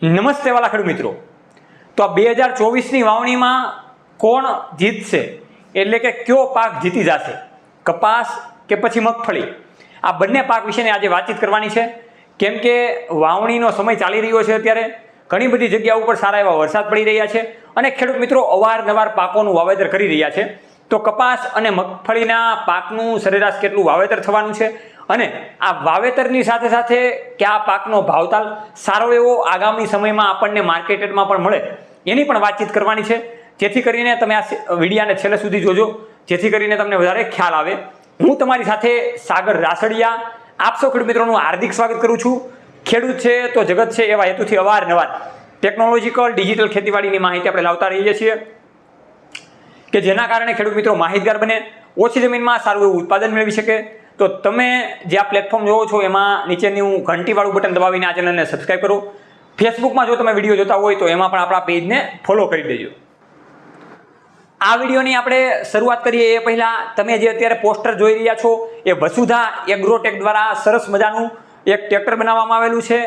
નમસ્તે વાલા ખેડૂત મિત્રો, તો આ 2024ની વાવણીમાં કોણ જીતશે એટલે કે કયો પાક જીતી જશે, કપાસ કે પછી મગફળી? આ બંને પાક વિશેની આજે વાતચીત કરવાની છે. કેમ કે વાવણીનો સમય ચાલી રહ્યો છે. અત્યારે ઘણી બધી જગ્યાઓ ઉપર સારા એવા વરસાદ પડી રહ્યા છે અને ખેડૂત મિત્રો અવારનવાર પાકોનું વાવેતર કરી રહ્યા છે. તો કપાસ અને મગફળીના પાકનું સરેરાશ કેટલું વાવેતર થવાનું છે અને આ વાવેતરની સાથે સાથે કયા પાકનો ભાવતાલ સારો એવો આગામી સમયમાં આપણને માર્કેટમાં પણ મળે એની પણ વાતચીત કરવાની છે. જેથી કરીને તમે આ વિડીયાને છેલ્લે સુધી જોજો, જેથી કરીને તમને વધારે ખ્યાલ આવે. હું તમારી સાથે સાગર રાસડિયા આપ સૌ ખેડૂત મિત્રોનું હાર્દિક સ્વાગત કરું છું. ખેડૂત છે તો જગત છે એવા હેતુથી અવારનવાર ટેકનોલોજીકલ ડિજિટલ ખેતીવાડીની માહિતી આપણે લાવતા રહીએ છીએ કે જેના કારણે ખેડૂત મિત્રો માહિતગાર બને, ઓછી જમીનમાં સારું એવું ઉત્પાદન મેળવી શકે. તો તમે જે આ પ્લેટફોર્મ જોવો છો એમાં નીચેનું ઘંટીવાળું બટન દબાવીને આ ચેનલને સબસ્ક્રાઈબ કરો. ફેસબુકમાં જો તમે વિડીયો જોતા હોય તો એમાં પણ આપણા પેજને ફોલો કરી દેજો. આ વિડીયોની આપણે શરૂઆત કરીએ એ પહેલાં તમે જે અત્યારે પોસ્ટર જોઈ રહ્યા છો એ વસુધા એગ્રોટેક દ્વારા સરસ મજાનું એક ટ્રેક્ટર બનાવવામાં આવેલું છે.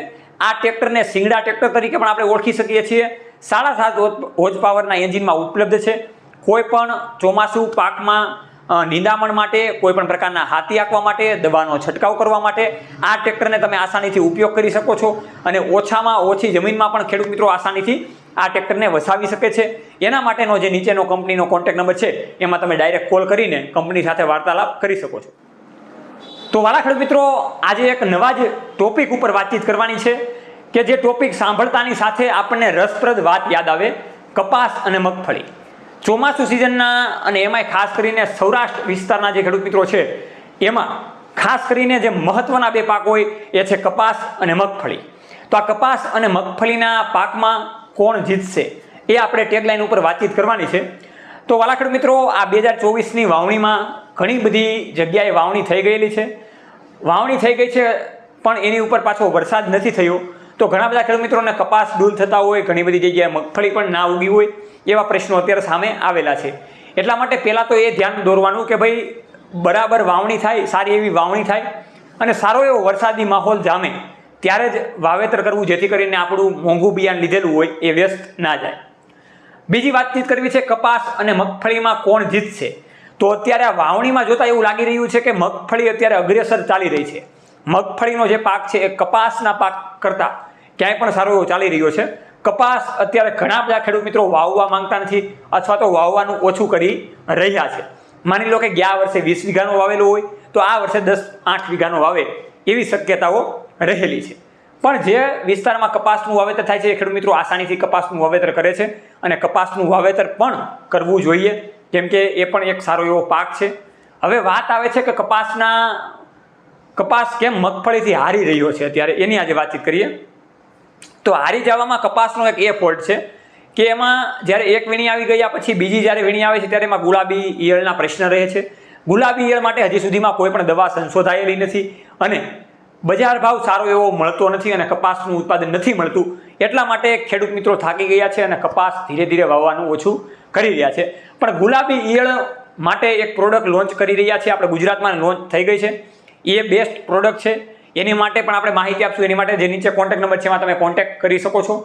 આ ટ્રેક્ટરને સિંગડા ટ્રેક્ટર તરીકે પણ આપણે ઓળખી શકીએ છીએ. 7.5 હોર્સ પાવરના એન્જિનમાં ઉપલબ્ધ છે. કોઈ પણ ચોમાસું પાકમાં નિંદામણ માટે, કોઈ પણ પ્રકારના હાથી આંકવા માટે, દવાનો છંટકાવ કરવા માટે આ ટ્રેક્ટરને તમે આસાનીથી ઉપયોગ કરી શકો છો અને ઓછામાં ઓછી જમીનમાં પણ ખેડૂત મિત્રો આસાનીથી આ ટ્રેક્ટરને વસાવી શકે છે. એના માટેનો જે નીચેનો કંપનીનો કોન્ટેક્ટ નંબર છે એમાં તમે ડાયરેક્ટ કોલ કરીને કંપની સાથે વાર્તાલાપ કરી શકો છો. તો વાલા ખેડૂત મિત્રો, આજે એક નવા જ ટોપિક ઉપર વાતચીત કરવાની છે કે જે ટોપિક સાંભળતાની સાથે આપણને રસપ્રદ વાત યાદ આવે, કપાસ અને મગફળી. ચોમાસું સિઝનના અને એમાંય ખાસ કરીને સૌરાષ્ટ્ર વિસ્તારના જે ખેડૂત મિત્રો છે એમાં ખાસ કરીને જે મહત્વના બે પાક હોય એ છે કપાસ અને મગફળી. તો આ કપાસ અને મગફળીના પાકમાં કોણ જીતશે એ આપણે ટેગલાઈન ઉપર વાતચીત કરવાની છે. તો વાલા ખેડૂત મિત્રો, આ 2024ની વાવણીમાં ઘણી બધી જગ્યાએ વાવણી થઈ ગયેલી છે. વાવણી થઈ ગઈ છે પણ એની ઉપર પાછો વરસાદ નથી થયો. તો ઘણા બધા ખેડૂત મિત્રોને કપાસ ડૂલ થતા હોય, ઘણી બધી જગ્યાએ મગફળી પણ ના ઉગી હોય, એવા પ્રશ્નો અત્યારે સામે આવેલા છે. એટલા માટે પહેલાં તો એ ધ્યાન દોરવાનું કે ભાઈ બરાબર વાવણી થાય, સારી એવી વાવણી થાય અને સારો એવો વરસાદી માહોલ જામે ત્યારે જ વાવેતર કરવું, જેથી કરીને આપણું મોંઘું બિયારણ લીધેલું હોય એ વ્યસ્ત ના જાય. બીજી વાતચીત કરવી છે કપાસ અને મગફળીમાં કોણ જીતશે. તો અત્યારે આ વાવણીમાં જોતા એવું લાગી રહ્યું છે કે મગફળી અત્યારે અગ્રેસર ચાલી રહી છે. મગફળીનો જે પાક છે એ કપાસના પાક કરતાં ક્યાંય પણ સારો એવો ચાલી રહ્યો છે. કપાસ અત્યારે ઘણા બધા ખેડૂત મિત્રો વાવવા માંગતા નથી અથવા તો વાવવાનું ઓછું કરી રહ્યા છે. માની લો કે ગયા વર્ષે 20 વીઘાનો વાવેલો હોય તો આ વર્ષે 10-8 વીઘાનો વાવે એવી શક્યતાઓ રહેલી છે. પણ જે વિસ્તારમાં કપાસનું વાવેતર થાય છે એ ખેડૂત મિત્રો આસાનીથી કપાસનું વાવેતર કરે છે અને કપાસનું વાવેતર પણ કરવું જોઈએ, કેમ કે એ પણ એક સારો એવો પાક છે. હવે વાત આવે છે કે કપાસ કેમ મગફળીથી હારી રહ્યો છે અત્યારે, એની આજે વાતચીત કરીએ. તો હારી જવામાં કપાસનો એક એ ફોલ્ટ છે કે એમાં જ્યારે એક વીણી આવી ગયા પછી બીજી જ્યારે વીણી આવે છે ત્યારે એમાં ગુલાબી ઈયળના પ્રશ્ન રહે છે. ગુલાબી ઈયળ માટે હજી સુધીમાં કોઈ પણ દવા સંશોધાયેલી નથી અને બજાર ભાવ સારો એવો મળતો નથી અને કપાસનું ઉત્પાદન નથી મળતું. એટલા માટે ખેડૂત મિત્રો થાકી ગયા છે અને કપાસ ધીરે ધીરે વાવવાનું ઓછું કરી રહ્યા છે. પણ ગુલાબી ઈયળ માટે એક પ્રોડક્ટ લોન્ચ કરી રહ્યા છે, આપણે ગુજરાતમાં લોન્ચ થઈ ગઈ છે. એ બેસ્ટ પ્રોડક્ટ છે. એની માટે પણ આપણે માહિતી આપશું. એની માટે જે નીચે કોન્ટેક્ટ નંબર છે એમાં તમે કોન્ટેક્ટ કરી શકો છો.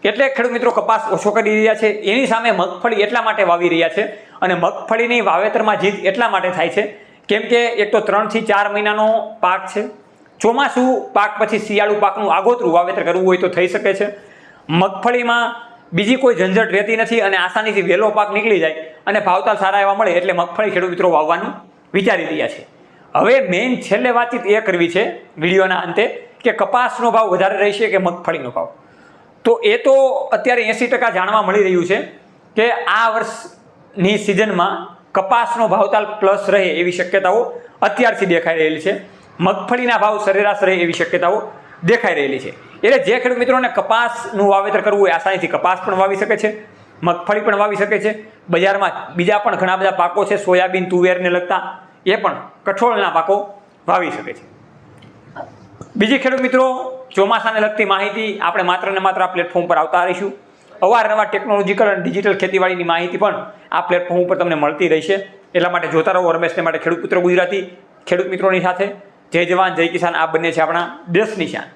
એટલે ખેડૂત મિત્રો કપાસ ઓછો કરી રહ્યા છે. એની સામે મગફળી એટલા માટે વાવી રહ્યા છે અને મગફળીની વાવેતરમાં જીત એટલા માટે થાય છે કેમ કે એક તો 3 થી 4 મહિનાનો પાક છે. ચોમાસું પાક પછી શિયાળુ પાકનું આગોતરું વાવેતર કરવું હોય તો થઈ શકે છે. મગફળીમાં બીજી કોઈ ઝંઝટ રહેતી નથી અને આસાનીથી વહેલો પાક નીકળી જાય અને ભાવતાલ સારા એવા મળે એટલે મગફળી ખેડૂત મિત્રો વાવવાનું વિચારી રહ્યા છે. હવે મેઇન છેલ્લે વાતચીત એ કરવી છે વિડીયોના અંતે કે કપાસનો ભાવ વધારે રહેશે કે મગફળીનો ભાવ. તો એ તો અત્યારે 80% જાણવા મળી રહ્યું છે કે આ વર્ષની સિઝનમાં કપાસનો ભાવતાલ પ્લસ રહે એવી શક્યતાઓ અત્યારથી દેખાઈ રહેલી છે. મગફળીના ભાવ સરેરાશ રહે એવી શક્યતાઓ દેખાઈ રહેલી છે. એટલે જે ખેડૂત મિત્રોને કપાસનું વાવેતર કરવું હોય આસાનીથી કપાસ પણ વાવી શકે છે, મગફળી પણ વાવી શકે છે. બજારમાં બીજા પણ ઘણા બધા પાકો છે, સોયાબીન, તુવેરને લગતા, એ પણ કઠોળના પાકો વાવી શકે છે. બીજી ખેડૂત મિત્રો, ચોમાસાને લગતી માહિતી આપણે માત્ર ને માત્ર આ પ્લેટફોર્મ પર આવતા રહીશું. અવારનવાર ટેકનોલોજીકલ અને ડિજિટલ ખેતીવાડીની માહિતી પણ આ પ્લેટફોર્મ ઉપર તમને મળતી રહેશે. એટલા માટે જોતા રહો રમેશને માટે ખેડૂત પુત્ર ગુજરાતી. ખેડૂત મિત્રોની સાથે જય જવાન જય કિસાન, આ બંને છે આપણા દેશની શાન.